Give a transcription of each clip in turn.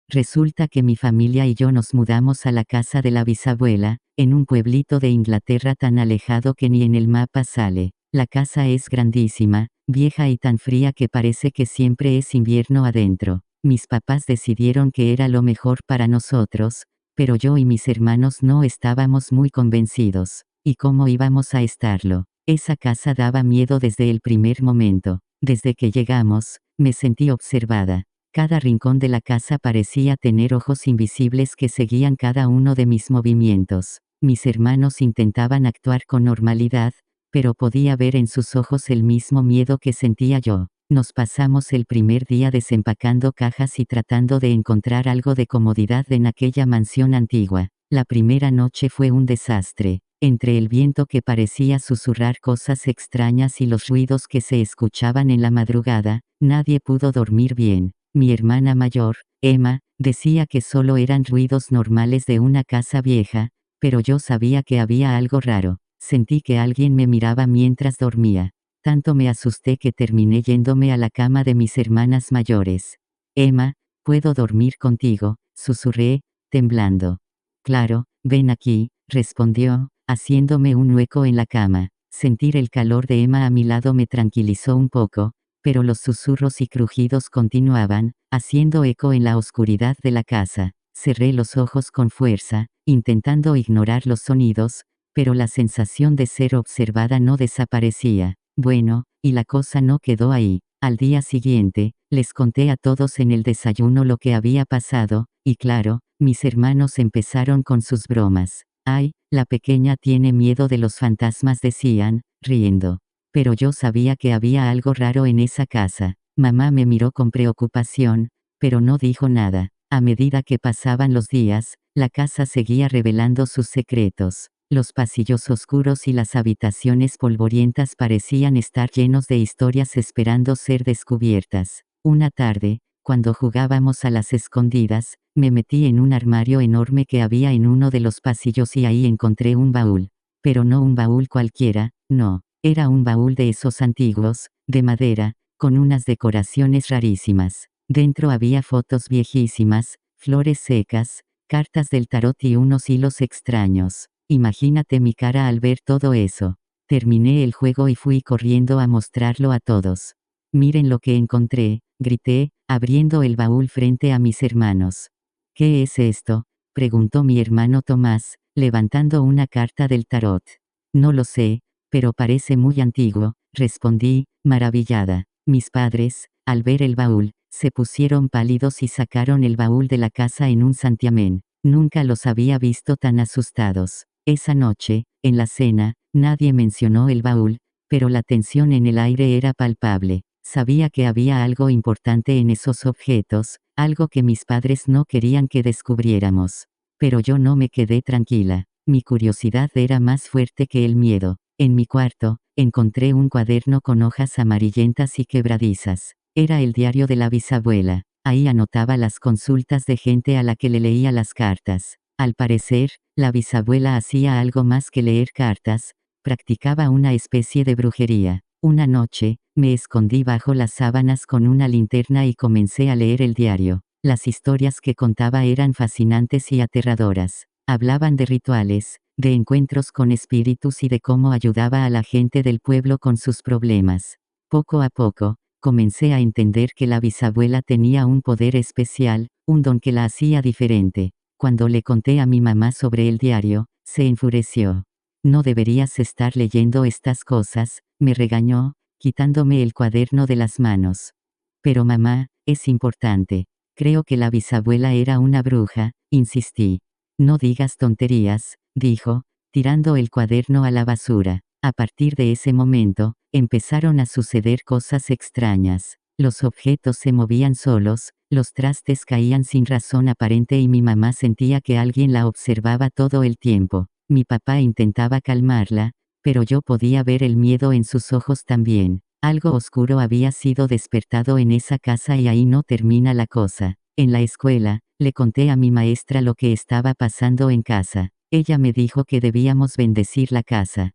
Resulta que mi familia y yo nos mudamos a la casa de la bisabuela, en un pueblito de Inglaterra tan alejado que ni en el mapa sale. La casa es grandísima, vieja y tan fría que parece que siempre es invierno adentro. Mis papás decidieron que era lo mejor para nosotros, pero yo y mis hermanos no estábamos muy convencidos. ¿Y cómo íbamos a estarlo? Esa casa daba miedo desde el primer momento. Desde que llegamos, me sentí observada. Cada rincón de la casa parecía tener ojos invisibles que seguían cada uno de mis movimientos. Mis hermanos intentaban actuar con normalidad, pero podía ver en sus ojos el mismo miedo que sentía yo. Nos pasamos el primer día desempacando cajas y tratando de encontrar algo de comodidad en aquella mansión antigua. La primera noche fue un desastre. Entre el viento que parecía susurrar cosas extrañas y los ruidos que se escuchaban en la madrugada, nadie pudo dormir bien. Mi hermana mayor, Emma, decía que solo eran ruidos normales de una casa vieja, pero yo sabía que había algo raro. Sentí que alguien me miraba mientras dormía. Tanto me asusté que terminé yéndome a la cama de mis hermanas mayores. Emma, ¿puedo dormir contigo?, susurré, temblando. Claro, ven aquí, respondió, haciéndome un hueco en la cama. Sentir el calor de Emma a mi lado me tranquilizó un poco, pero los susurros y crujidos continuaban, haciendo eco en la oscuridad de la casa. Cerré los ojos con fuerza, intentando ignorar los sonidos, pero la sensación de ser observada no desaparecía. Bueno, y la cosa no quedó ahí. Al día siguiente, les conté a todos en el desayuno lo que había pasado, y claro, mis hermanos empezaron con sus bromas. Ay, la pequeña tiene miedo de los fantasmas, decían, riendo. Pero yo sabía que había algo raro en esa casa. Mamá me miró con preocupación, pero no dijo nada. A medida que pasaban los días, la casa seguía revelando sus secretos. Los pasillos oscuros y las habitaciones polvorientas parecían estar llenos de historias esperando ser descubiertas. Una tarde, cuando jugábamos a las escondidas, me metí en un armario enorme que había en uno de los pasillos y ahí encontré un baúl. Pero no un baúl cualquiera, no. Era un baúl de esos antiguos, de madera, con unas decoraciones rarísimas. Dentro había fotos viejísimas, flores secas, cartas del tarot y unos hilos extraños. Imagínate mi cara al ver todo eso. Terminé el juego y fui corriendo a mostrarlo a todos. Miren lo que encontré, grité, abriendo el baúl frente a mis hermanos. ¿Qué es esto?, preguntó mi hermano Tomás, levantando una carta del tarot. No lo sé, pero parece muy antiguo, respondí, maravillada. Mis padres, al ver el baúl, se pusieron pálidos y sacaron el baúl de la casa en un santiamén. Nunca los había visto tan asustados. Esa noche, en la cena, nadie mencionó el baúl, pero la tensión en el aire era palpable. Sabía que había algo importante en esos objetos, algo que mis padres no querían que descubriéramos. Pero yo no me quedé tranquila. Mi curiosidad era más fuerte que el miedo. En mi cuarto, encontré un cuaderno con hojas amarillentas y quebradizas. Era el diario de la bisabuela. Ahí anotaba las consultas de gente a la que le leía las cartas. Al parecer, la bisabuela hacía algo más que leer cartas, practicaba una especie de brujería. Una noche, me escondí bajo las sábanas con una linterna y comencé a leer el diario. Las historias que contaba eran fascinantes y aterradoras. Hablaban de rituales, de encuentros con espíritus y de cómo ayudaba a la gente del pueblo con sus problemas. Poco a poco, comencé a entender que la bisabuela tenía un poder especial, un don que la hacía diferente. Cuando le conté a mi mamá sobre el diario, se enfureció. No deberías estar leyendo estas cosas, me regañó, quitándome el cuaderno de las manos. Pero mamá, es importante. Creo que la bisabuela era una bruja, insistí. No digas tonterías, dijo, tirando el cuaderno a la basura. A partir de ese momento, empezaron a suceder cosas extrañas. Los objetos se movían solos, los trastes caían sin razón aparente y mi mamá sentía que alguien la observaba todo el tiempo. Mi papá intentaba calmarla, pero yo podía ver el miedo en sus ojos también. Algo oscuro había sido despertado en esa casa y ahí no termina la cosa. En la escuela, le conté a mi maestra lo que estaba pasando en casa. Ella me dijo que debíamos bendecir la casa.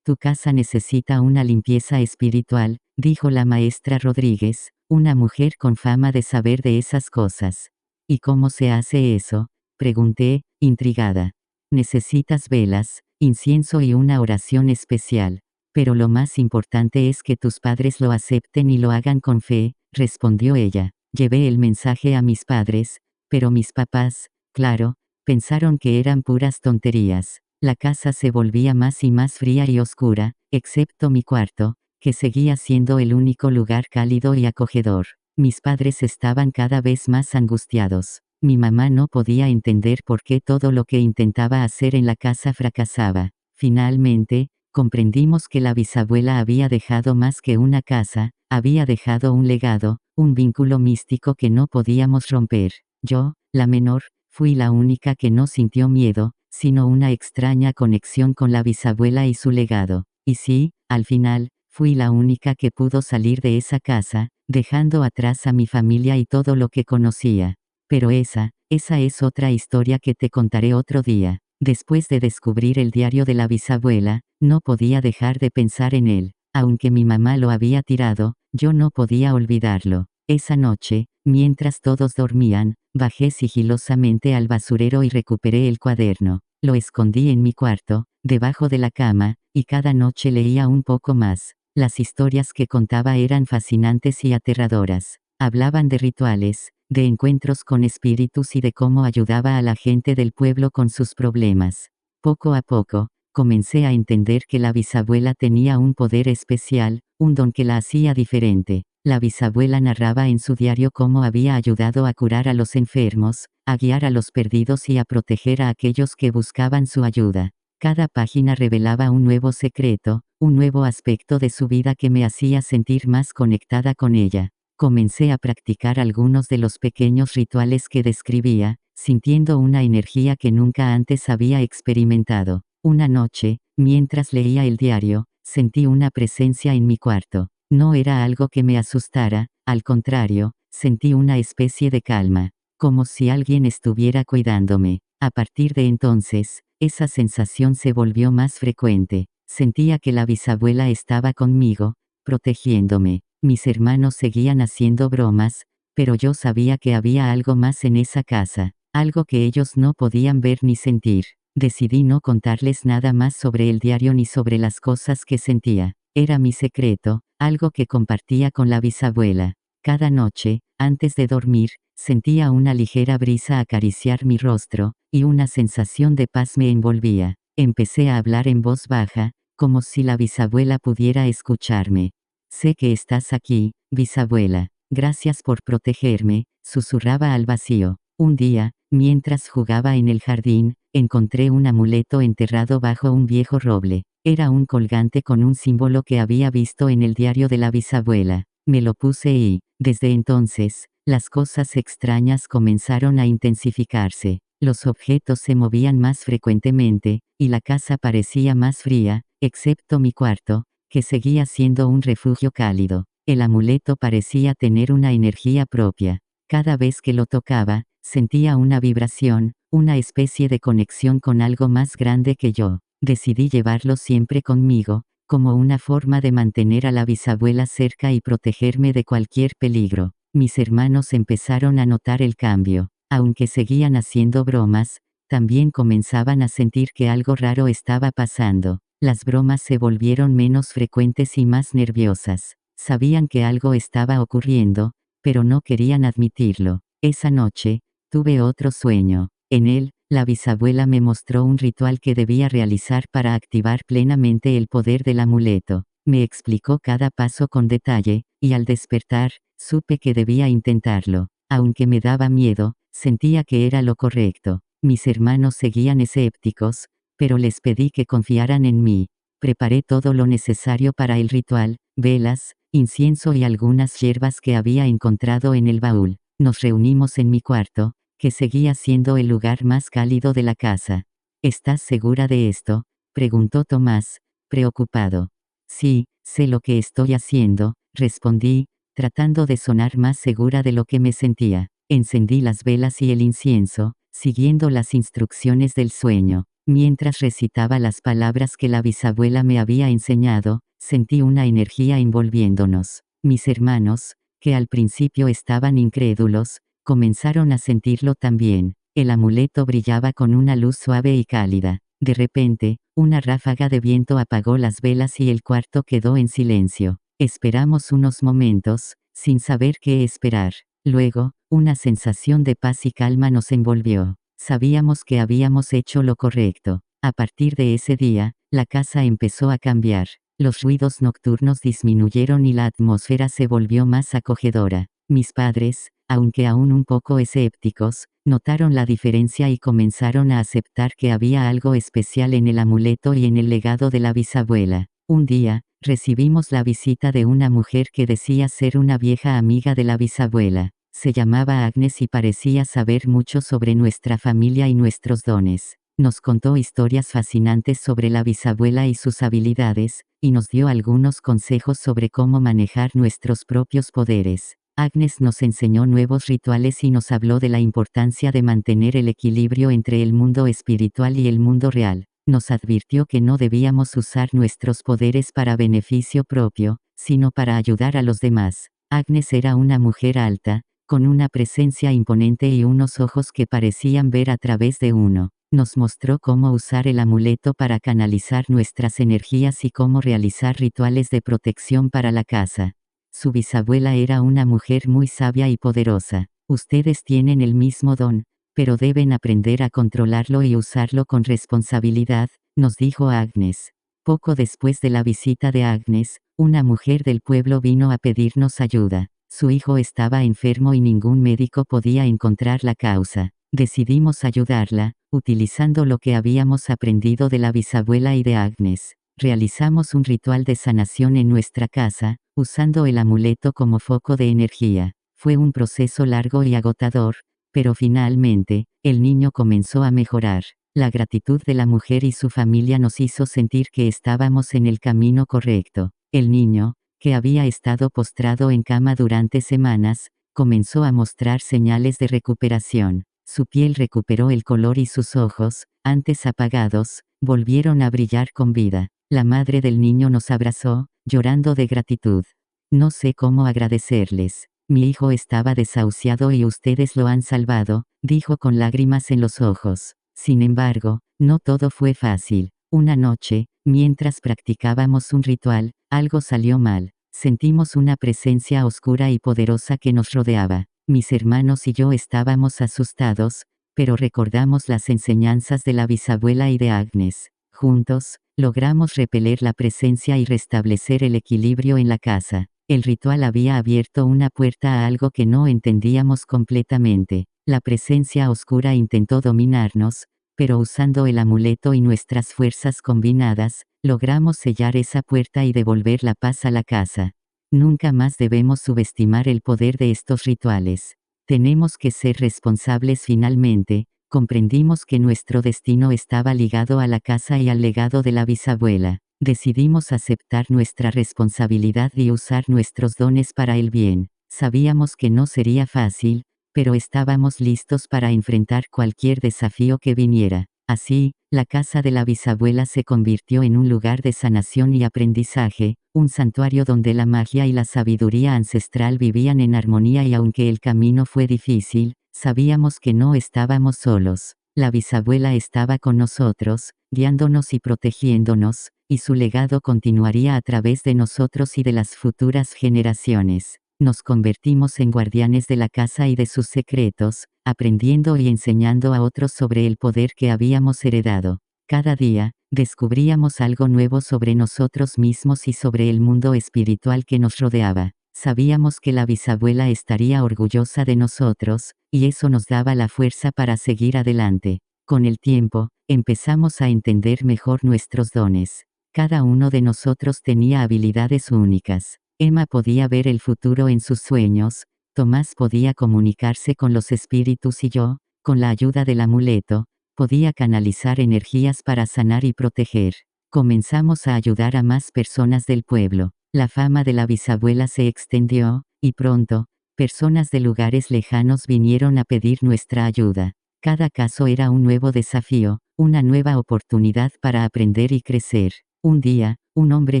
Tu casa necesita una limpieza espiritual, dijo la maestra Rodríguez, una mujer con fama de saber de esas cosas. ¿Y cómo se hace eso? Pregunté, intrigada. Necesitas velas, incienso y una oración especial. Pero lo más importante es que tus padres lo acepten y lo hagan con fe, respondió ella. Llevé el mensaje a mis padres, pero mis papás, claro, pensaron que eran puras tonterías. La casa se volvía más y más fría y oscura, excepto mi cuarto, que seguía siendo el único lugar cálido y acogedor. Mis padres estaban cada vez más angustiados. Mi mamá no podía entender por qué todo lo que intentaba hacer en la casa fracasaba. Finalmente, comprendimos que la bisabuela había dejado más que una casa, había dejado un legado, un vínculo místico que no podíamos romper. Yo, la menor, fui la única que no sintió miedo, sino una extraña conexión con la bisabuela y su legado. Y sí, al final, fui la única que pudo salir de esa casa, dejando atrás a mi familia y todo lo que conocía. Pero esa es otra historia que te contaré otro día. Después de descubrir el diario de la bisabuela, no podía dejar de pensar en él. Aunque mi mamá lo había tirado, yo no podía olvidarlo. Esa noche, mientras todos dormían, bajé sigilosamente al basurero y recuperé el cuaderno. Lo escondí en mi cuarto, debajo de la cama, y cada noche leía un poco más. Las historias que contaba eran fascinantes y aterradoras. Hablaban de rituales, de encuentros con espíritus y de cómo ayudaba a la gente del pueblo con sus problemas. Poco a poco, comencé a entender que la bisabuela tenía un poder especial, un don que la hacía diferente. La bisabuela narraba en su diario cómo había ayudado a curar a los enfermos, a guiar a los perdidos y a proteger a aquellos que buscaban su ayuda. Cada página revelaba un nuevo secreto, un nuevo aspecto de su vida que me hacía sentir más conectada con ella. Comencé a practicar algunos de los pequeños rituales que describía, sintiendo una energía que nunca antes había experimentado. Una noche, mientras leía el diario, sentí una presencia en mi cuarto. No era algo que me asustara, al contrario, sentí una especie de calma, como si alguien estuviera cuidándome. A partir de entonces, esa sensación se volvió más frecuente. Sentía que la bisabuela estaba conmigo, protegiéndome. Mis hermanos seguían haciendo bromas, pero yo sabía que había algo más en esa casa, algo que ellos no podían ver ni sentir. Decidí no contarles nada más sobre el diario ni sobre las cosas que sentía. Era mi secreto, algo que compartía con la bisabuela. Cada noche, antes de dormir, sentía una ligera brisa acariciar mi rostro, y una sensación de paz me envolvía. Empecé a hablar en voz baja, como si la bisabuela pudiera escucharme. Sé que estás aquí, bisabuela. Gracias por protegerme, susurraba al vacío. Un día, mientras jugaba en el jardín, encontré un amuleto enterrado bajo un viejo roble. Era un colgante con un símbolo que había visto en el diario de la bisabuela. Me lo puse y, desde entonces, las cosas extrañas comenzaron a intensificarse. Los objetos se movían más frecuentemente, y la casa parecía más fría, excepto mi cuarto, que seguía siendo un refugio cálido. El amuleto parecía tener una energía propia. Cada vez que lo tocaba, sentía una vibración, una especie de conexión con algo más grande que yo. Decidí llevarlo siempre conmigo, como una forma de mantener a la bisabuela cerca y protegerme de cualquier peligro. Mis hermanos empezaron a notar el cambio. Aunque seguían haciendo bromas, también comenzaban a sentir que algo raro estaba pasando. Las bromas se volvieron menos frecuentes y más nerviosas. Sabían que algo estaba ocurriendo, pero no querían admitirlo. Esa noche, tuve otro sueño. En él, la bisabuela me mostró un ritual que debía realizar para activar plenamente el poder del amuleto. Me explicó cada paso con detalle, y al despertar, supe que debía intentarlo. Aunque me daba miedo, sentía que era lo correcto. Mis hermanos seguían escépticos, pero les pedí que confiaran en mí. Preparé todo lo necesario para el ritual, velas, incienso y algunas hierbas que había encontrado en el baúl. Nos reunimos en mi cuarto, que seguía siendo el lugar más cálido de la casa. ¿Estás segura de esto?, preguntó Tomás, preocupado. Sí, sé lo que estoy haciendo, respondí, tratando de sonar más segura de lo que me sentía. Encendí las velas y el incienso, siguiendo las instrucciones del sueño. Mientras recitaba las palabras que la bisabuela me había enseñado, sentí una energía envolviéndonos. Mis hermanos, que al principio estaban incrédulos, Comenzaron a sentirlo también. El amuleto brillaba con una luz suave y cálida. De repente, una ráfaga de viento apagó las velas y el cuarto quedó en silencio. Esperamos unos momentos, sin saber qué esperar. Luego, una sensación de paz y calma nos envolvió. Sabíamos que habíamos hecho lo correcto. A partir de ese día, la casa empezó a cambiar. Los ruidos nocturnos disminuyeron y la atmósfera se volvió más acogedora. Mis padres, aunque aún un poco escépticos, notaron la diferencia y comenzaron a aceptar que había algo especial en el amuleto y en el legado de la bisabuela. Un día, recibimos la visita de una mujer que decía ser una vieja amiga de la bisabuela. Se llamaba Agnes y parecía saber mucho sobre nuestra familia y nuestros dones. Nos contó historias fascinantes sobre la bisabuela y sus habilidades, y nos dio algunos consejos sobre cómo manejar nuestros propios poderes. Agnes nos enseñó nuevos rituales y nos habló de la importancia de mantener el equilibrio entre el mundo espiritual y el mundo real. Nos advirtió que no debíamos usar nuestros poderes para beneficio propio, sino para ayudar a los demás. Agnes era una mujer alta, con una presencia imponente y unos ojos que parecían ver a través de uno. Nos mostró cómo usar el amuleto para canalizar nuestras energías y cómo realizar rituales de protección para la casa. Su bisabuela era una mujer muy sabia y poderosa. Ustedes tienen el mismo don, pero deben aprender a controlarlo y usarlo con responsabilidad, nos dijo Agnes. Poco después de la visita de Agnes, una mujer del pueblo vino a pedirnos ayuda. Su hijo estaba enfermo y ningún médico podía encontrar la causa. Decidimos ayudarla, utilizando lo que habíamos aprendido de la bisabuela y de Agnes. Realizamos un ritual de sanación en nuestra casa, usando el amuleto como foco de energía. Fue un proceso largo y agotador, pero finalmente, el niño comenzó a mejorar. La gratitud de la mujer y su familia nos hizo sentir que estábamos en el camino correcto. El niño, que había estado postrado en cama durante semanas, comenzó a mostrar señales de recuperación. Su piel recuperó el color y sus ojos, antes apagados, volvieron a brillar con vida. La madre del niño nos abrazó, llorando de gratitud. No sé cómo agradecerles. Mi hijo estaba desahuciado y ustedes lo han salvado, dijo con lágrimas en los ojos. Sin embargo, no todo fue fácil. Una noche, mientras practicábamos un ritual, algo salió mal. Sentimos una presencia oscura y poderosa que nos rodeaba. Mis hermanos y yo estábamos asustados, pero recordamos las enseñanzas de la bisabuela y de Agnes. Juntos, logramos repeler la presencia y restablecer el equilibrio en la casa. El ritual había abierto una puerta a algo que no entendíamos completamente. La presencia oscura intentó dominarnos, pero usando el amuleto y nuestras fuerzas combinadas, logramos sellar esa puerta y devolver la paz a la casa. Nunca más debemos subestimar el poder de estos rituales. Tenemos que ser responsables finalmente. Comprendimos que nuestro destino estaba ligado a la casa y al legado de la bisabuela. Decidimos aceptar nuestra responsabilidad y usar nuestros dones para el bien. Sabíamos que no sería fácil, pero estábamos listos para enfrentar cualquier desafío que viniera. Así, la casa de la bisabuela se convirtió en un lugar de sanación y aprendizaje, un santuario donde la magia y la sabiduría ancestral vivían en armonía y aunque el camino fue difícil, sabíamos que no estábamos solos. La bisabuela estaba con nosotros, guiándonos y protegiéndonos, y su legado continuaría a través de nosotros y de las futuras generaciones. Nos convertimos en guardianes de la casa y de sus secretos, aprendiendo y enseñando a otros sobre el poder que habíamos heredado. Cada día, descubríamos algo nuevo sobre nosotros mismos y sobre el mundo espiritual que nos rodeaba. Sabíamos que la bisabuela estaría orgullosa de nosotros, y eso nos daba la fuerza para seguir adelante. Con el tiempo, empezamos a entender mejor nuestros dones. Cada uno de nosotros tenía habilidades únicas. Emma podía ver el futuro en sus sueños, Tomás podía comunicarse con los espíritus y yo, con la ayuda del amuleto, podía canalizar energías para sanar y proteger. Comenzamos a ayudar a más personas del pueblo. La fama de la bisabuela se extendió, y pronto, personas de lugares lejanos vinieron a pedir nuestra ayuda. Cada caso era un nuevo desafío, una nueva oportunidad para aprender y crecer. Un día, un hombre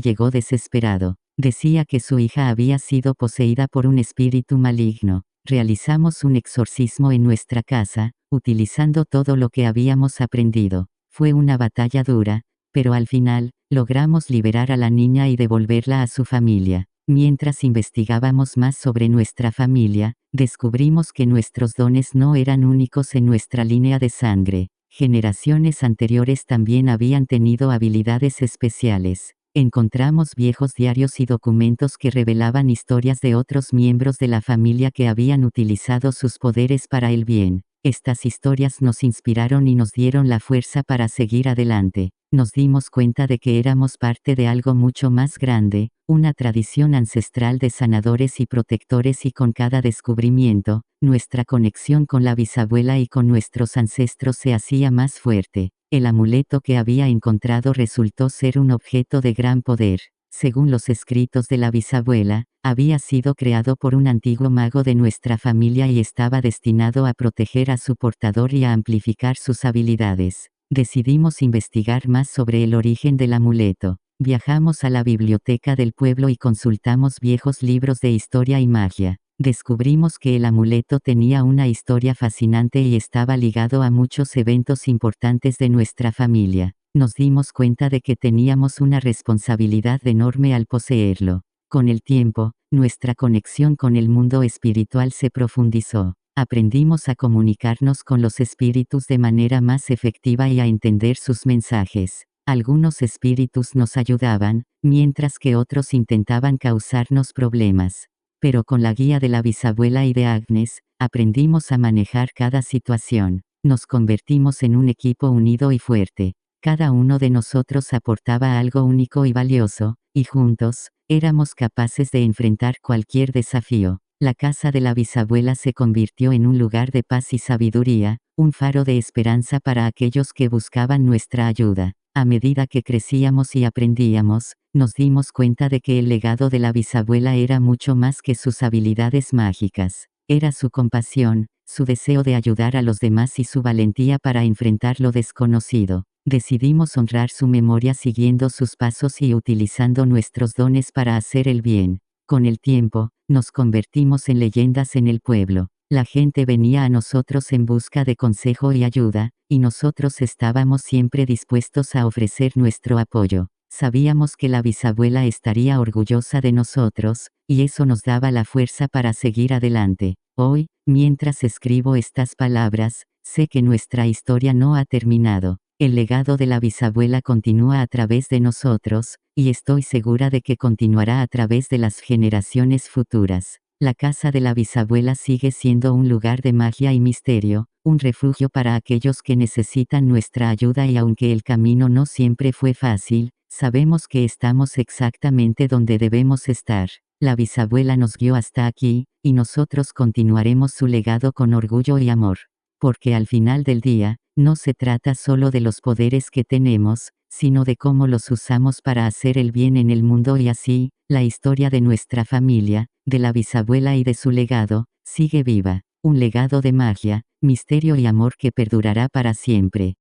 llegó desesperado. Decía que su hija había sido poseída por un espíritu maligno. Realizamos un exorcismo en nuestra casa, utilizando todo lo que habíamos aprendido. Fue una batalla dura, pero al final, logramos liberar a la niña y devolverla a su familia. Mientras investigábamos más sobre nuestra familia, descubrimos que nuestros dones no eran únicos en nuestra línea de sangre. Generaciones anteriores también habían tenido habilidades especiales. Encontramos viejos diarios y documentos que revelaban historias de otros miembros de la familia que habían utilizado sus poderes para el bien. Estas historias nos inspiraron y nos dieron la fuerza para seguir adelante. Nos dimos cuenta de que éramos parte de algo mucho más grande, una tradición ancestral de sanadores y protectores, y con cada descubrimiento, nuestra conexión con la bisabuela y con nuestros ancestros se hacía más fuerte. El amuleto que había encontrado resultó ser un objeto de gran poder. Según los escritos de la bisabuela, había sido creado por un antiguo mago de nuestra familia y estaba destinado a proteger a su portador y a amplificar sus habilidades. Decidimos investigar más sobre el origen del amuleto. Viajamos a la biblioteca del pueblo y consultamos viejos libros de historia y magia. Descubrimos que el amuleto tenía una historia fascinante y estaba ligado a muchos eventos importantes de nuestra familia. Nos dimos cuenta de que teníamos una responsabilidad enorme al poseerlo. Con el tiempo, nuestra conexión con el mundo espiritual se profundizó. Aprendimos a comunicarnos con los espíritus de manera más efectiva y a entender sus mensajes. Algunos espíritus nos ayudaban, mientras que otros intentaban causarnos problemas. Pero con la guía de la bisabuela y de Agnes, aprendimos a manejar cada situación. Nos convertimos en un equipo unido y fuerte. Cada uno de nosotros aportaba algo único y valioso, y juntos, éramos capaces de enfrentar cualquier desafío. La casa de la bisabuela se convirtió en un lugar de paz y sabiduría, un faro de esperanza para aquellos que buscaban nuestra ayuda. A medida que crecíamos y aprendíamos, nos dimos cuenta de que el legado de la bisabuela era mucho más que sus habilidades mágicas. Era su compasión, su deseo de ayudar a los demás y su valentía para enfrentar lo desconocido. Decidimos honrar su memoria siguiendo sus pasos y utilizando nuestros dones para hacer el bien. Con el tiempo, nos convertimos en leyendas en el pueblo. La gente venía a nosotros en busca de consejo y ayuda, y nosotros estábamos siempre dispuestos a ofrecer nuestro apoyo. Sabíamos que la bisabuela estaría orgullosa de nosotros, y eso nos daba la fuerza para seguir adelante. Hoy, mientras escribo estas palabras, sé que nuestra historia no ha terminado. El legado de la bisabuela continúa a través de nosotros, y estoy segura de que continuará a través de las generaciones futuras. La casa de la bisabuela sigue siendo un lugar de magia y misterio, un refugio para aquellos que necesitan nuestra ayuda, y aunque el camino no siempre fue fácil, sabemos que estamos exactamente donde debemos estar. La bisabuela nos guió hasta aquí, y nosotros continuaremos su legado con orgullo y amor. Porque al final del día, no se trata solo de los poderes que tenemos, sino de cómo los usamos para hacer el bien en el mundo, y así, la historia de nuestra familia, de la bisabuela y de su legado, sigue viva. Un legado de magia, misterio y amor que perdurará para siempre.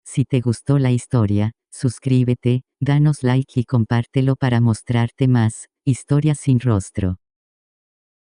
Si te gustó la historia, suscríbete, danos like y compártelo para mostrarte más historias sin rostro.